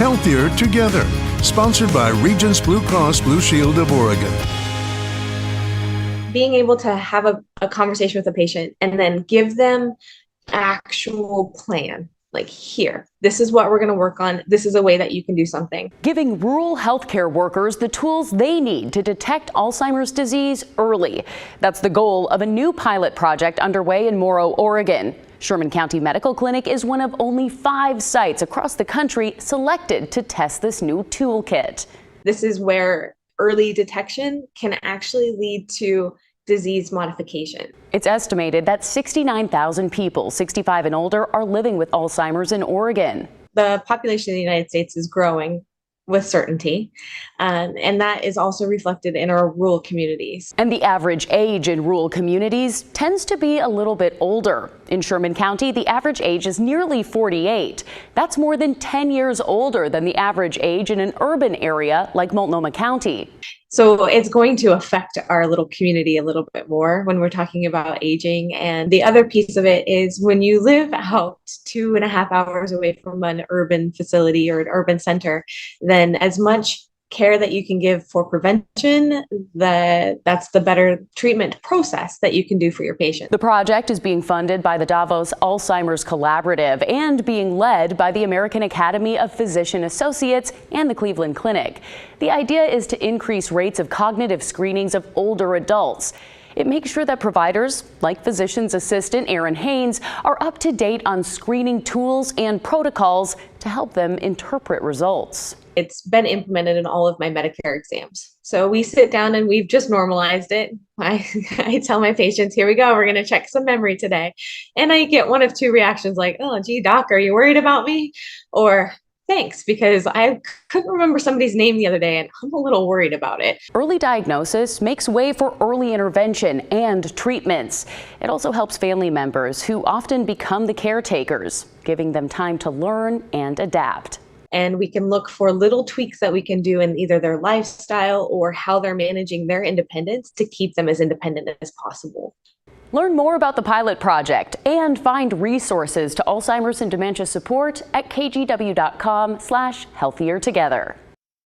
Healthier Together, sponsored by Regents Blue Cross Blue Shield of Oregon. Being able to have a conversation with a patient and then give them actual plan. Like, here, this is what we're going to work on. This is a way that you can do something. Giving rural healthcare workers the tools they need to detect Alzheimer's disease early. That's the goal of a new pilot project underway in Morrow, Oregon. Sherman County Medical Clinic is one of only 5 sites across the country selected to test this new toolkit. This is where early detection can actually lead to disease modification. It's estimated that 69,000 people 65 and older are living with Alzheimer's in Oregon. The population of the United States is growing with certainty, and that is also reflected in our rural communities. And the average age in rural communities tends to be a little bit older. In Sherman County, the average age is nearly 48. That's more than 10 years older than the average age in an urban area like Multnomah County. So it's going to affect our little community a little bit more when we're talking about aging. And the other piece of it is when you live out 2.5 hours away from an urban facility or an urban center, then as much care that you can give for prevention, that's the better treatment process that you can do for your patient. The project is being funded by the Davos Alzheimer's Collaborative and being led by the American Academy of Physician Associates and the Cleveland Clinic. The idea is to increase rates of cognitive screenings of older adults. It makes sure that providers, like physician's assistant Erin Haynes, are up to date on screening tools and protocols to help them interpret results. It's been implemented in all of my Medicare exams. So we sit down and we've just normalized it. I tell my patients, here we go, we're going to check some memory today. And I get one of 2 reactions like, oh, gee, doc, are you worried about me? Or thanks, because I couldn't remember somebody's name the other day and I'm a little worried about it. Early diagnosis makes way for early intervention and treatments. It also helps family members who often become the caretakers, giving them time to learn and adapt. And we can look for little tweaks that we can do in either their lifestyle or how they're managing their independence to keep them as independent as possible. Learn more about the pilot project and find resources to Alzheimer's and dementia support at kgw.com/healthiertogether.